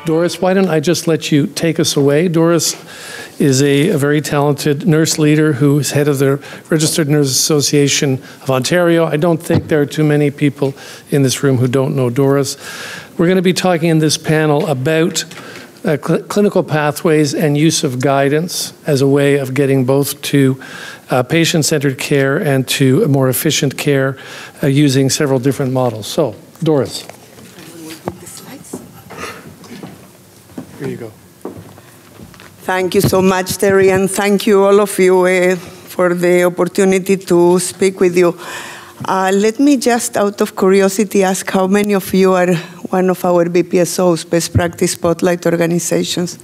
Doris, why don't I just let you take us away? Doris is a very talented nurse leader who is head of the Registered Nurses Association of Ontario. I don't think there are too many people in this room who don't know Doris. We're going to be talking in this panel about clinical pathways and use of guidance as a way of getting both to patient-centered care and to a more efficient care using several different models. So, Doris. Here you go. Thank you so much, Terry, and thank you all of you for the opportunity to speak with you. Let me just, out of curiosity, ask how many of you are one of our BPSOs, Best Practice Spotlight organizations?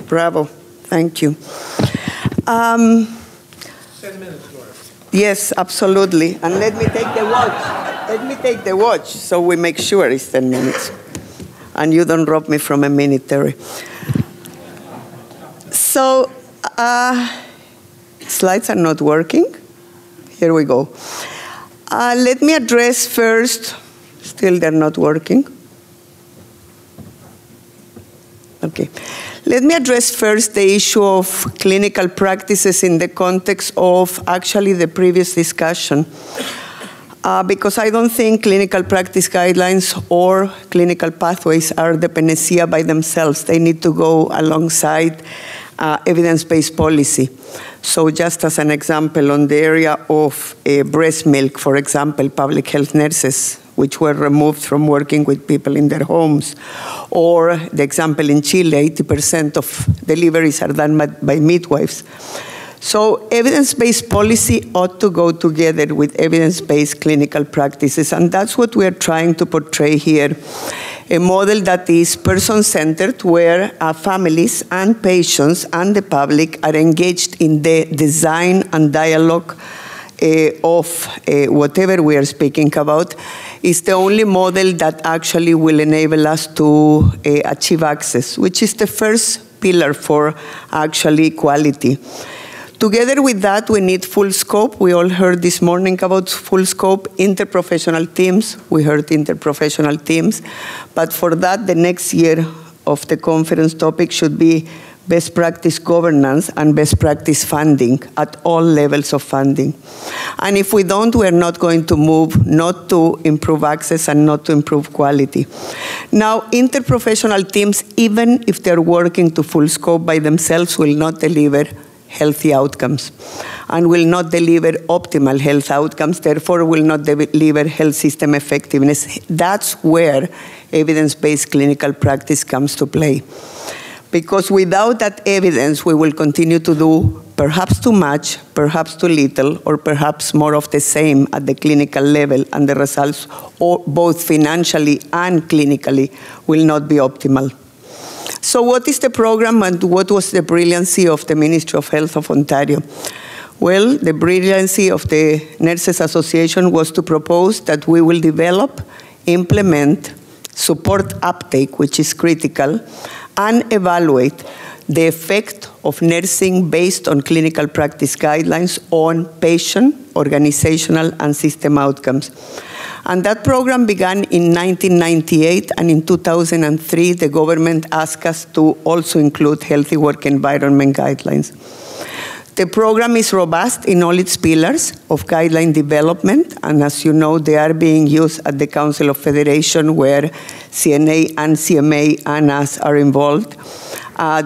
Bravo. Thank you. 10 minutes, Doris. Yes, absolutely. And let me take the watch. Let me take the watch so we make sure it's 10 minutes. And you don't rob me from a minute, Terry. So, slides are not working. Here we go. Let me address first, still they're not working. Okay. Let me address first the issue of clinical practices in the context of actually the previous discussion. Because I don't think clinical practice guidelines or clinical pathways are the panacea by themselves. They need to go alongside evidence-based policy. So just as an example, on the area of breast milk, for example, public health nurses, which were removed from working with people in their homes, or the example in Chile, 80% of deliveries are done by midwives. So evidence-based policy ought to go together with evidence-based clinical practices, and that's what we're trying to portray here. A model that is person-centered, where families and patients and the public are engaged in the design and dialogue of whatever we are speaking about, is the only model that actually will enable us to achieve access, which is the first pillar for actually quality. Together with that, we need full scope. We all heard this morning about full scope, interprofessional teams. We heard interprofessional teams. But for that, the next year of the conference topic should be best practice governance and best practice funding at all levels of funding. And if we don't, we're not going to move, not to improve access and not to improve quality. Now, interprofessional teams, even if they're working to full scope by themselves, will not deliver healthy outcomes and will not deliver optimal health outcomes, therefore will not deliver health system effectiveness. That's where evidence-based clinical practice comes to play. Because without that evidence, we will continue to do perhaps too much, perhaps too little, or perhaps more of the same at the clinical level, and the results, both financially and clinically, will not be optimal. So what is the program, and what was the brilliancy of the Ministry of Health of Ontario? Well, the brilliancy of the Nurses Association was to propose that we will develop, implement, support uptake, which is critical, and evaluate the effect of nursing based on clinical practice guidelines on patient, organizational, and system outcomes. And that program began in 1998, and in 2003, the government asked us to also include healthy work environment guidelines. The program is robust in all its pillars of guideline development, and as you know, they are being used at the Council of Federation, where CNA and CMA and us are involved.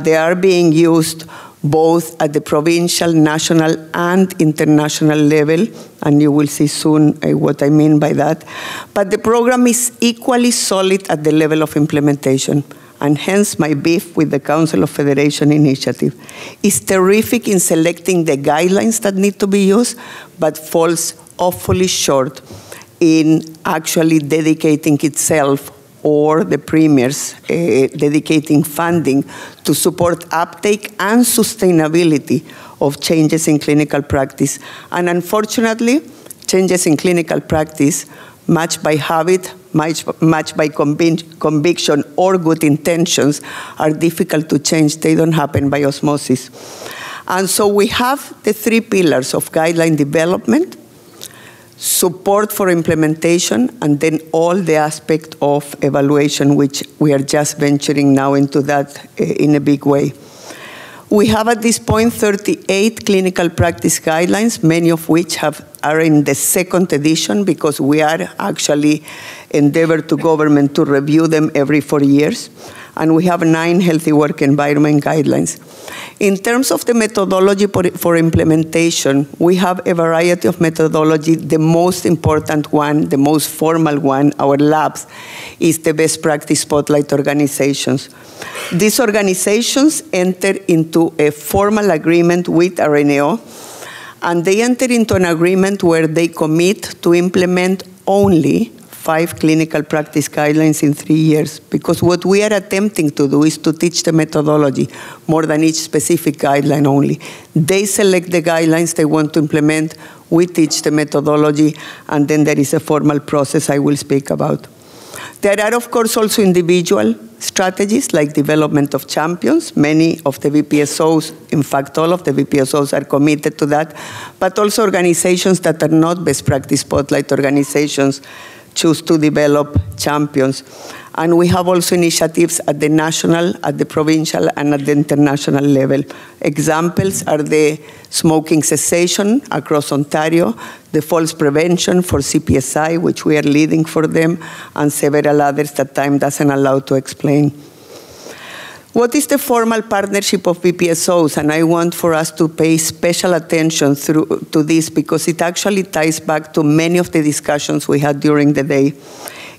They are being used both at the provincial, national, and international level, and you will see soon what I mean by that. But the program is equally solid at the level of implementation, and hence my beef with the Council of Federation initiative. It's terrific in selecting the guidelines that need to be used, but falls awfully short in actually dedicating itself, or the premiers dedicating funding to support uptake and sustainability of changes in clinical practice. And unfortunately, changes in clinical practice, much by habit, much by conviction or good intentions, are difficult to change. They don't happen by osmosis. And so we have the three pillars of guideline development, support for implementation, and then all the aspect of evaluation, which we are just venturing now into that in a big way. We have at this point 38 clinical practice guidelines, many of which are in the second edition because we are actually endeavor to government to review them every 4 years. And we have 9 healthy work environment guidelines. In terms of the methodology for implementation, we have a variety of methodology. The most important one, the most formal one, our labs, is the best practice spotlight organizations. These organizations enter into a formal agreement with RNAO, and they enter into an agreement where they commit to implement only 5 clinical practice guidelines in 3 years, because what we are attempting to do is to teach the methodology more than each specific guideline only. They select the guidelines they want to implement, we teach the methodology, and then there is a formal process I will speak about. There are, of course, also individual strategies like development of champions. Many of the VPSOs, in fact, all of the VPSOs are committed to that, but also organizations that are not best practice spotlight organizations choose to develop champions. And we have also initiatives at the national, at the provincial, and at the international level. Examples are the smoking cessation across Ontario, the falls prevention for CPSI, which we are leading for them, and several others that time doesn't allow to explain. What is the formal partnership of VPSOs? And I want for us to pay special attention to this because it actually ties back to many of the discussions we had during the day.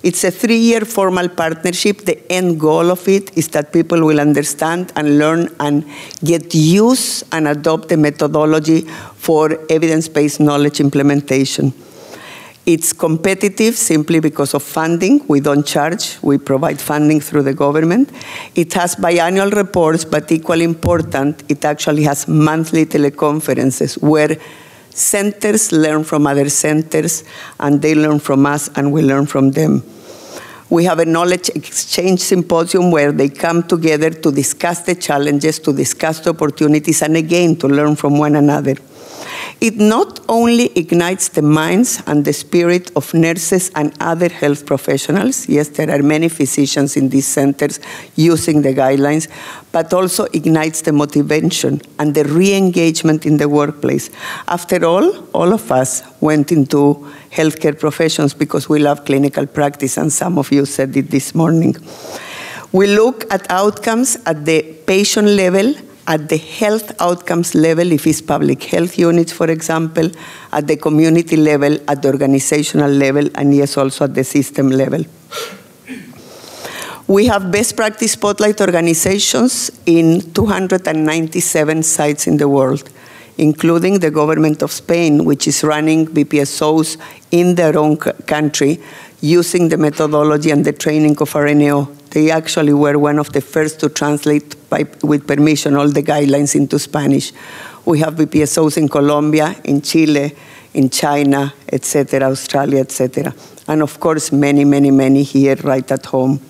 It's a 3-year formal partnership. The end goal of it is that people will understand and learn and get used and adopt the methodology for evidence-based knowledge implementation. It's competitive simply because of funding. We don't charge. We provide funding through the government. It has biannual reports, but equally important, it actually has monthly teleconferences where centers learn from other centers, and they learn from us, and we learn from them. We have a knowledge exchange symposium where they come together to discuss the challenges, to discuss the opportunities, and again, to learn from one another. It not only ignites the minds and the spirit of nurses and other health professionals, yes, there are many physicians in these centers using the guidelines, but also ignites the motivation and the re-engagement in the workplace. After all of us went into healthcare professions because we love clinical practice, and some of you said it this morning. We look at outcomes at the patient level, at the health outcomes level, if it's public health units, for example, at the community level, at the organizational level, and yes, also at the system level. We have best practice spotlight organizations in 297 sites in the world, including the government of Spain, which is running BPSOs in their own country using the methodology and the training of RNAO. They actually were one of the first to translate, with permission, all the guidelines into Spanish. We have BPSOs in Colombia, in Chile, in China, etc., Australia, etc. And of course, many, many, many here right at home.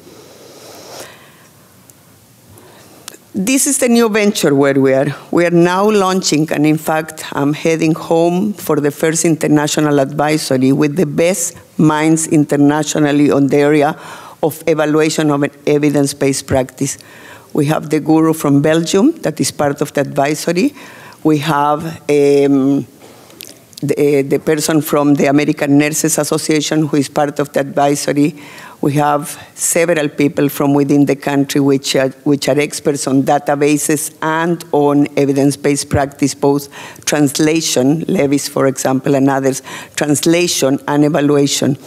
This is the new venture where we are. We are now launching, and in fact, I'm heading home for the first international advisory with the best minds internationally on the area of evaluation of an evidence-based practice. We have the guru from Belgium that is part of the advisory. We have the person from the American Nurses Association who is part of the advisory. We have several people from within the country which are experts on databases and on evidence-based practice, both translation, Levis, for example, and others, translation and evaluation.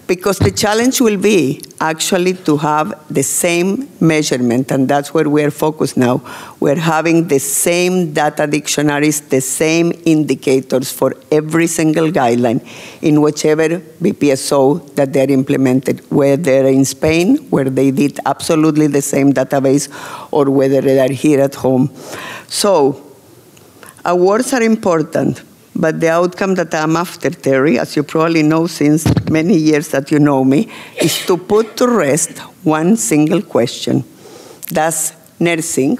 Because the challenge will be actually to have the same measurement, and that's where we're focused now. We're having the same data dictionaries, the same indicators for every single guideline in whichever BPSO that they're implemented, whether they're in Spain, where they did absolutely the same database, or whether they are here at home. So, awards are important, but the outcome that I'm after, Terry, as you probably know since many years that you know me, is to put to rest one single question. Does nursing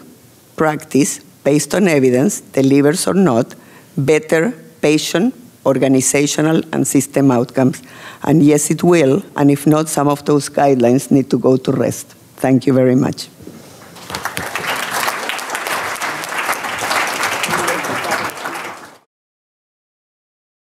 practice, based on evidence, delivers or not, better patient, organizational and system outcomes. And yes, it will. And if not, some of those guidelines need to go to rest. Thank you very much.